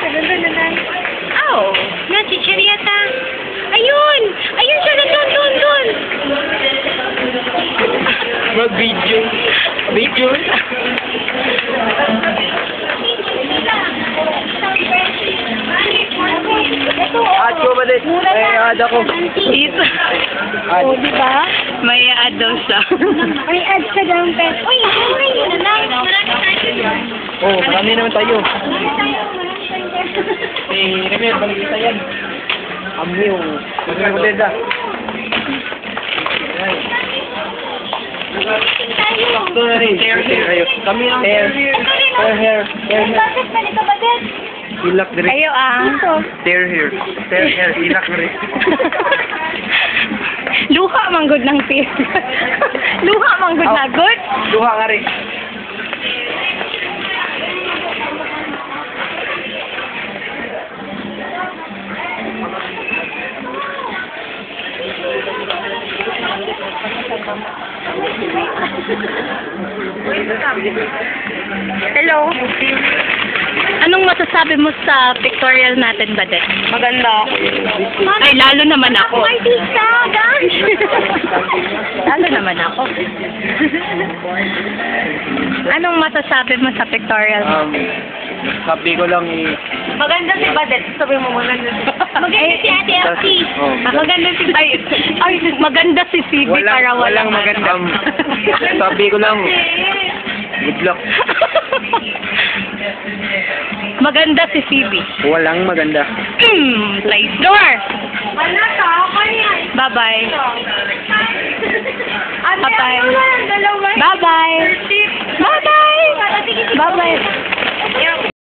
Ganda na lang. Oh, na si Cheriata. Ayun! Ayun siya na doon. Mag-video. Video. Add ko ba din? May add ako. Dito. Add. O, di ba? May add daw siya. May ads ka down, Pet. Uy, yun na lang. Oh, marami naman tayo. Eh, Remel, balik kita yan. Amiw. Magkano ko din da? Ito na rin. Hair. Kami ang hair. Hair. Bakit ganito ba din? Ilak direct. Ayo Hair. Hair. Ilak na rin. Luha man good ng tea. Luha man good na good. Luha nga rin. Hello. Anong masasabi mo sa pictorial natin, Bade? Maganda. Ay, lalo naman ako. Artista, guys! Lalo naman ako. Anong masasabi mo sa pictorial? Sabi ko lang Maganda si Badet. Sabi mo maganda si Maganda si Ate Elsie. Oh, Maganda si ay maganda si CB para walang maganda. Sabi ko lang, good luck. Maganda si CB. Walang maganda. Play door. Wala ka, ako yan. Bye-bye. Ate, Bye-bye. ako na lang dalawa. Bye-bye. Bye-bye. Sige, sige. Bye-bye.